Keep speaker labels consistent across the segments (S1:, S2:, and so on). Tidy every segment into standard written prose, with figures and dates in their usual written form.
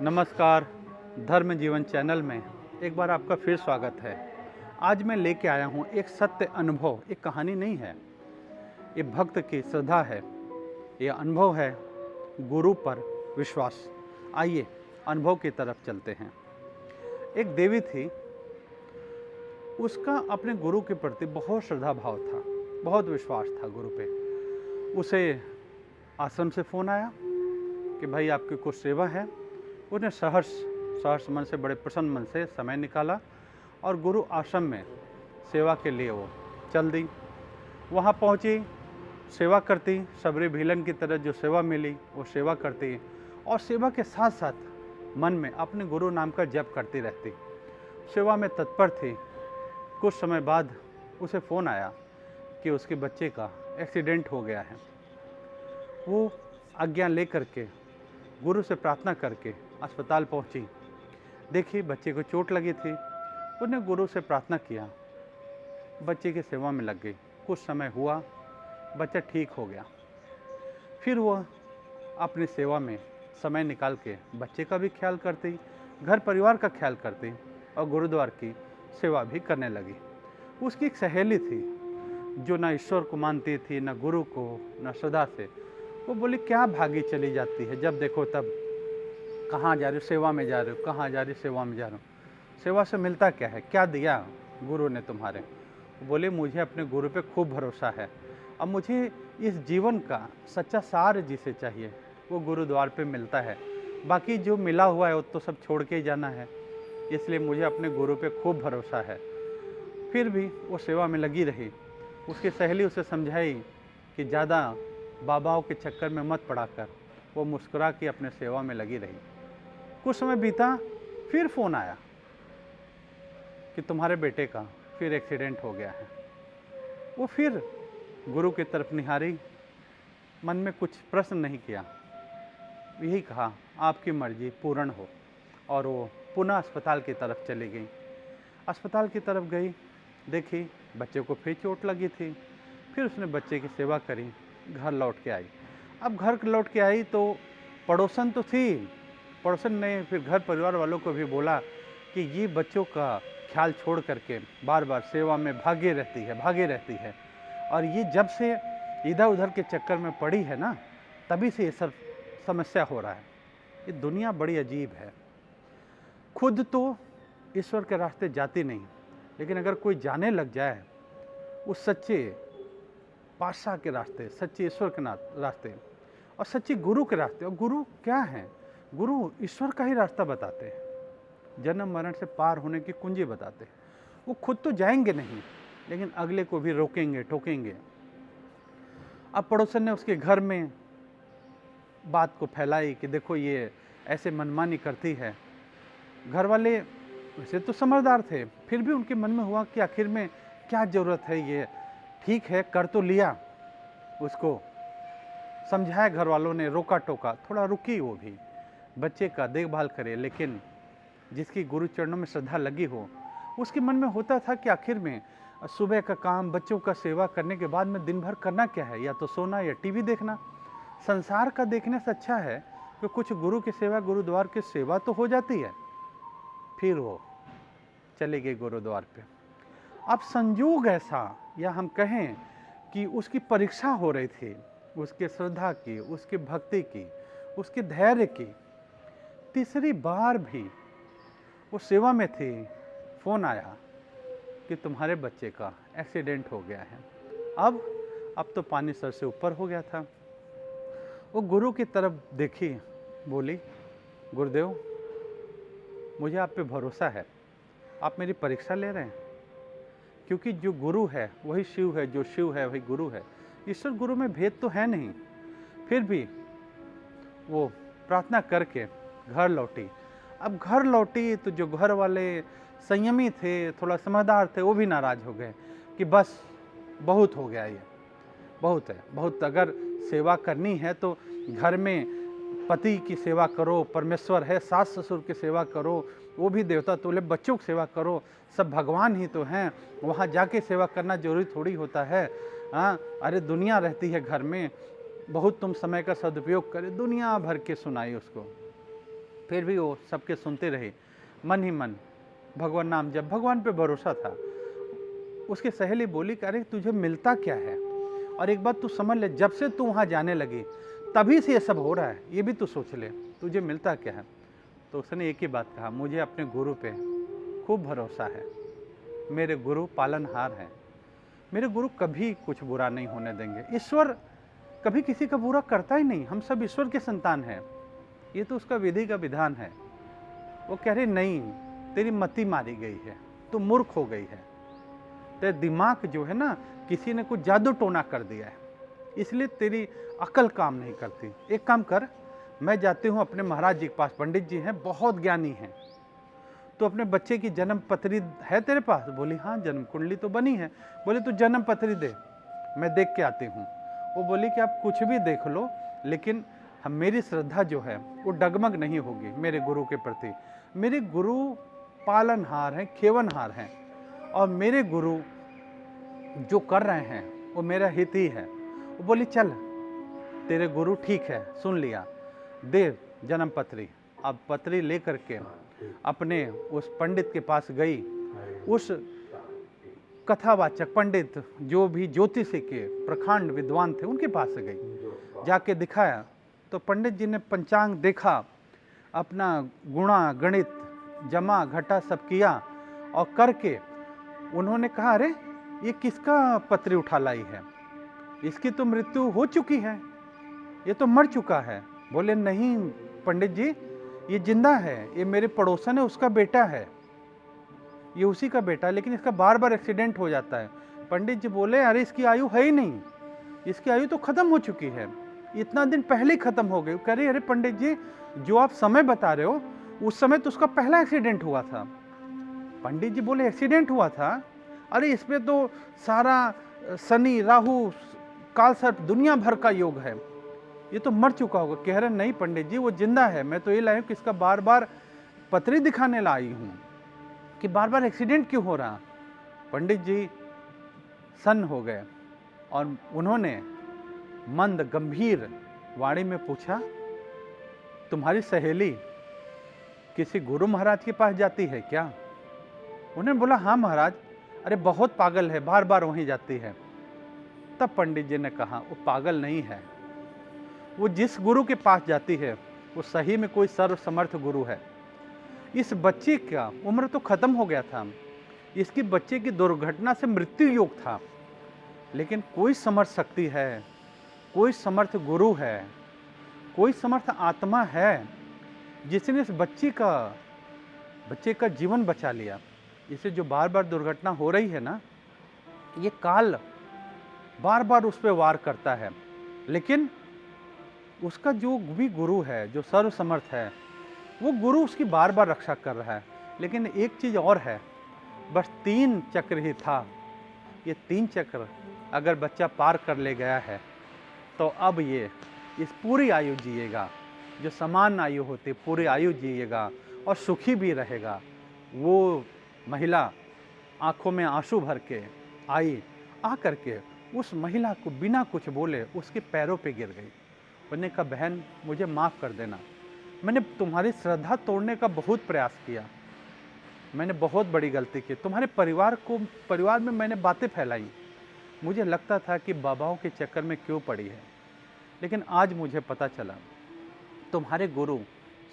S1: नमस्कार। धर्म जीवन चैनल में एक बार आपका फिर स्वागत है। आज मैं लेके आया हूँ एक सत्य अनुभव। एक कहानी नहीं है, ये भक्त की श्रद्धा है, ये अनुभव है गुरु पर विश्वास। आइए अनुभव की तरफ चलते हैं। एक देवी थी, उसका अपने गुरु के प्रति बहुत श्रद्धा भाव था, बहुत विश्वास था गुरु पे। उसे आश्रम से फ़ोन आया कि भाई आपकी कुछ सेवा है। उसने सहर्ष मन से, बड़े प्रसन्न मन से समय निकाला और गुरु आश्रम में सेवा के लिए वो चल दी। वहाँ पहुँची, सेवा करती, सबरी भीलन की तरह जो सेवा मिली वो सेवा करती और सेवा के साथ साथ मन में अपने गुरु नाम का जप करती रहती। सेवा में तत्पर थी। कुछ समय बाद उसे फ़ोन आया कि उसके बच्चे का एक्सीडेंट हो गया है। वो आज्ञा लेकर के गुरु से प्रार्थना करके अस्पताल पहुंची। देखी बच्चे को चोट लगी थी। उसने गुरु से प्रार्थना किया, बच्चे की सेवा में लग गई। कुछ समय हुआ, बच्चा ठीक हो गया। फिर वह अपनी सेवा में समय निकाल के बच्चे का भी ख्याल करती, घर परिवार का ख्याल करती और गुरुद्वार की सेवा भी करने लगी। उसकी एक सहेली थी जो ना ईश्वर को मानती थी, ना गुरु को, ना श्रद्धा से। वो बोली क्या भागी चली जाती है, जब देखो तब कहाँ जा रही हो, सेवा में जा रहे हो, कहाँ जा रही हो, सेवा में जा रहे हो। सेवा से मिलता क्या है, क्या दिया गुरु ने तुम्हारे। वो बोले मुझे अपने गुरु पे खूब भरोसा है। अब मुझे इस जीवन का सच्चा सार जिसे चाहिए वो गुरुद्वार पे मिलता है। बाकी जो मिला हुआ है वो तो सब छोड़ के ही जाना है, इसलिए मुझे अपने गुरु पे खूब भरोसा है। फिर भी वो सेवा में लगी रही। उसकी सहेली उसे समझाई कि ज़्यादा बाबाओं के चक्कर में मत पड़ा कर। वो मुस्कुरा के अपने सेवा में लगी रही। कुछ समय बीता, फिर फ़ोन आया कि तुम्हारे बेटे का फिर एक्सीडेंट हो गया है। वो फिर गुरु की तरफ निहारी, मन में कुछ प्रश्न नहीं किया, यही कहा आपकी मर्जी पूर्ण हो। और वो पुनः अस्पताल की तरफ चली गई। अस्पताल की तरफ गई, देखी बच्चे को फिर चोट लगी थी। फिर उसने बच्चे की सेवा करी, घर लौट के आई। अब घर लौट के आई तो पड़ोसन तो थी, पड़ोसन ने फिर घर परिवार वालों को भी बोला कि ये बच्चों का ख्याल छोड़ करके बार बार सेवा में भागे रहती है और ये जब से इधर उधर के चक्कर में पड़ी है ना, तभी से ये सब समस्या हो रहा है। ये दुनिया बड़ी अजीब है। खुद तो ईश्वर के रास्ते जाती नहीं, लेकिन अगर कोई जाने लग जाए उस सच्चे पातशाह के रास्ते, सच्चे ईश्वर के रास्ते और सच्चे गुरु के रास्ते। और गुरु क्या है? गुरु ईश्वर का ही रास्ता बताते हैं, जन्म मरण से पार होने की कुंजी बताते हैं। वो खुद तो जाएंगे नहीं, लेकिन अगले को भी रोकेंगे, टोकेंगे। अब पड़ोसन ने उसके घर में बात को फैलाई कि देखो ये ऐसे मनमानी करती है। घर वाले वैसे तो समझदार थे, फिर भी उनके मन में हुआ कि आखिर में क्या ज़रूरत है, ये ठीक है कर तो लिया। उसको समझाया घर वालों ने, रोका टोका, थोड़ा रुकी वो भी, बच्चे का देखभाल करे। लेकिन जिसकी गुरु चरणों में श्रद्धा लगी हो, उसके मन में होता था कि आखिर में सुबह का काम, बच्चों का सेवा करने के बाद में दिन भर करना क्या है, या तो सोना या टीवी देखना। संसार का देखने से अच्छा है कि कुछ गुरु की सेवा, गुरुद्वार की सेवा तो हो जाती है। फिर वो चले गए गुरुद्वार पे। अब संयोग ऐसा, या हम कहें कि उसकी परीक्षा हो रही थी, उसके श्रद्धा की, उसकी भक्ति की, उसके धैर्य की। तीसरी बार भी वो सेवा में थी, फ़ोन आया कि तुम्हारे बच्चे का एक्सीडेंट हो गया है। अब तो पानी सर से ऊपर हो गया था। वो गुरु की तरफ देखी, बोली गुरुदेव मुझे आप पे भरोसा है, आप मेरी परीक्षा ले रहे हैं। क्योंकि जो गुरु है वही शिव है, जो शिव है वही गुरु है। ईश्वर गुरु में भेद तो है नहीं। फिर भी वो प्रार्थना करके घर लौटी। अब घर लौटी तो जो घर वाले संयमी थे, थोड़ा समझदार थे, वो भी नाराज़ हो गए कि बस बहुत हो गया, ये बहुत है, बहुत। अगर सेवा करनी है तो घर में पति की सेवा करो, परमेश्वर है, सास ससुर की सेवा करो, वो भी देवता तुल्य, बच्चों की सेवा करो, सब भगवान ही तो हैं। वहाँ जाके सेवा करना जरूरी थोड़ी होता है। हाँ, अरे दुनिया रहती है घर में, बहुत तुम समय का सदुपयोग करे। दुनिया भर के सुनाई उसको। फिर भी वो सबके सुनते रहे, मन ही मन भगवान नाम जब, भगवान पे भरोसा था। उसकी सहेली बोली कि अरे तुझे मिलता क्या है, और एक बात तू समझ ले, जब से तू वहाँ जाने लगी तभी से ये सब हो रहा है, ये भी तू सोच ले, तुझे मिलता क्या है। तो उसने एक ही बात कहा, मुझे अपने गुरु पे खूब भरोसा है, मेरे गुरु पालनहार हैं, मेरे गुरु कभी कुछ बुरा नहीं होने देंगे। ईश्वर कभी किसी का बुरा करता ही नहीं, हम सब ईश्वर के संतान हैं, ये तो उसका विधि का विधान है। वो कह रहे नहीं, तेरी मति मारी गई है, तू मूर्ख हो गई है, तेरे दिमाग जो है ना, किसी ने कुछ जादू टोना कर दिया है, इसलिए तेरी अकल काम नहीं करती। एक काम कर, मैं जाती हूँ अपने महाराज जी के पास, पंडित जी हैं, बहुत ज्ञानी हैं, तो अपने बच्चे की जन्म पत्री है तेरे पास? बोली हाँ, जन्म कुंडली तो बनी है। बोले तो जन्म पत्री दे, मैं देख के आती हूँ। वो बोली कि आप कुछ भी देख लो, लेकिन हम, मेरी श्रद्धा जो है वो डगमग नहीं होगी मेरे गुरु के प्रति। मेरे गुरु पालनहार हैं, खेवनहार हैं, और मेरे गुरु जो कर रहे हैं वो मेरा हित ही है। वो बोली चल, तेरे गुरु ठीक है, सुन लिया, दे जन्म पत्री। अब पत्री ले करके अपने उस पंडित के पास गई, उस कथावाचक पंडित जो भी ज्योतिष के प्रखंड विद्वान थे उनके पास गई, जाके दिखाया। तो पंडित जी ने पंचांग देखा, अपना गुणा गणित जमा घटा सब किया, और करके उन्होंने कहा अरे ये किसका पत्री उठा लाई है, इसकी तो मृत्यु हो चुकी है, ये तो मर चुका है। बोले नहीं पंडित जी, ये जिंदा है, ये मेरे पड़ोसन है, उसका बेटा है, ये उसी का बेटा है, लेकिन इसका बार बार एक्सीडेंट हो जाता है। पंडित जी बोले अरे इसकी आयु है ही नहीं, इसकी आयु तो खत्म हो चुकी है, इतना दिन पहले ही खत्म हो गई। कह रहे अरे पंडित जी, जो आप समय बता रहे हो उस समय तो उसका पहला एक्सीडेंट हुआ था। पंडित जी बोले एक्सीडेंट हुआ था? अरे इसमें तो सारा शनि राहु काल सर्प दुनिया भर का योग है, ये तो मर चुका होगा। कह रहे नहीं पंडित जी, वो जिंदा है, मैं तो ये लाई हूँ कि इसका बार बार पत्री दिखाने लाई हूँ कि बार बार एक्सीडेंट क्यों हो रहा। पंडित जी सन्न हो गए और उन्होंने मंद गंभीर वाणी में पूछा, तुम्हारी सहेली किसी गुरु महाराज के पास जाती है क्या? उन्होंने बोला हाँ महाराज, अरे बहुत पागल है, बार बार वहीं जाती है। तब पंडित जी ने कहा वो पागल नहीं है, वो जिस गुरु के पास जाती है वो सही में कोई सर्वसमर्थ गुरु है। इस बच्चे का उम्र तो खत्म हो गया था, इसकी बच्चे की दुर्घटना से मृत्यु योग था, लेकिन कोई समर्थ शक्ति है, कोई समर्थ गुरु है, कोई समर्थ आत्मा है जिसने इस बच्चे का जीवन बचा लिया। इसे जो बार बार दुर्घटना हो रही है ना, ये काल बार बार उस पर वार करता है, लेकिन उसका जो भी गुरु है, जो सर्वसमर्थ है, वो गुरु उसकी बार बार रक्षा कर रहा है। लेकिन एक चीज़ और है, बस 3 चक्र ही था, ये 3 चक्र अगर बच्चा पार कर ले गया है तो अब ये इस पूरी आयु जिएगा, जो समान आयु होती पूरी आयु जिएगा और सुखी भी रहेगा। वो महिला आंखों में आंसू भर के आई, आ करके उस महिला को बिना कुछ बोले उसके पैरों पे गिर गई। उन्होंने कहा बहन मुझे माफ़ कर देना, मैंने तुम्हारी श्रद्धा तोड़ने का बहुत प्रयास किया, मैंने बहुत बड़ी गलती की, तुम्हारे परिवार में मैंने बातें फैलाई, मुझे लगता था कि बाबाओं के चक्कर में क्यों पड़ी है, लेकिन आज मुझे पता चला तुम्हारे गुरु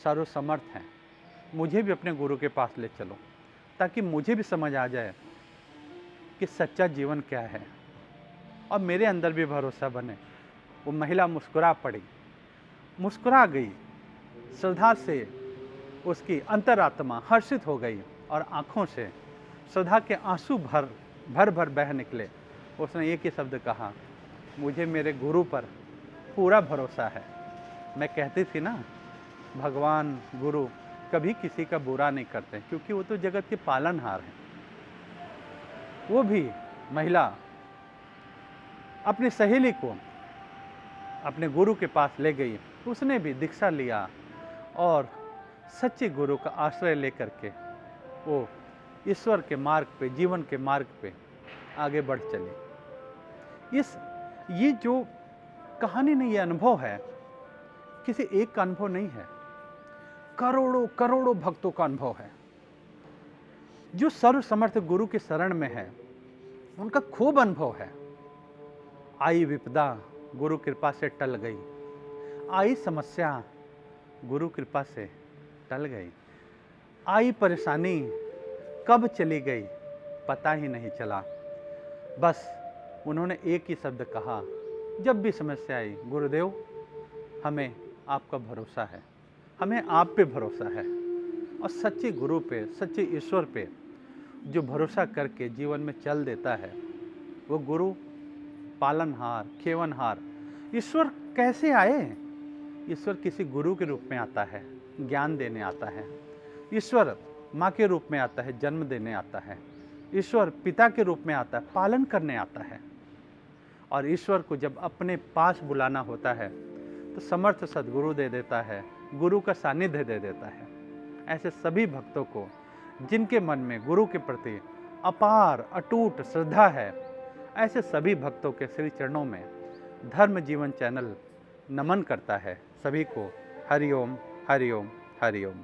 S1: सर्वसमर्थ हैं, मुझे भी अपने गुरु के पास ले चलो ताकि मुझे भी समझ आ जाए कि सच्चा जीवन क्या है और मेरे अंदर भी भरोसा बने। वो महिला मुस्कुरा पड़ी, मुस्कुरा गई, श्रद्धा से उसकी अंतरात्मा हर्षित हो गई और आँखों से श्रद्धा के आंसू भर बह निकले। उसने एक ही शब्द कहा, मुझे मेरे गुरु पर पूरा भरोसा है। मैं कहती थी ना, भगवान गुरु कभी किसी का बुरा नहीं करते, क्योंकि वो तो जगत के पालनहार हैं। वो भी महिला अपनी सहेली को अपने गुरु के पास ले गई, उसने भी दीक्षा लिया और सच्चे गुरु का आश्रय लेकर के वो ईश्वर के मार्ग पे, जीवन के मार्ग पे आगे बढ़ चली। ये जो कहानी नहीं, ये अनुभव है, किसी एक का अनुभव नहीं है। करोड़ों करोड़ों भक्तों का अनुभव है। जो सर्व समर्थ गुरु के शरण में है उनका खूब अनुभव है। आई विपदा गुरु कृपा से टल गई, आई समस्या गुरु कृपा से टल गई, आई परेशानी कब चली गई पता ही नहीं चला। बस उन्होंने एक ही शब्द कहा, जब भी समस्या आई, गुरुदेव हमें आपका भरोसा है, हमें आप पे भरोसा है। और सच्चे गुरु पे, सच्चे ईश्वर पे जो भरोसा करके जीवन में चल देता है, वो गुरु पालनहार, खेवनहार। ईश्वर कैसे आए? ईश्वर किसी गुरु के रूप में आता है, ज्ञान देने आता है। ईश्वर माँ के रूप में आता है, जन्म देने आता है। ईश्वर पिता के रूप में आता है, पालन करने आता है। और ईश्वर को जब अपने पास बुलाना होता है तो समर्थ सद्गुरु दे देता है, गुरु का सानिध्य दे देता है। ऐसे सभी भक्तों को जिनके मन में गुरु के प्रति अपार अटूट श्रद्धा है, ऐसे सभी भक्तों के श्री चरणों में धर्म जीवन चैनल नमन करता है। सभी को हरिओम हरिओम हरिओम।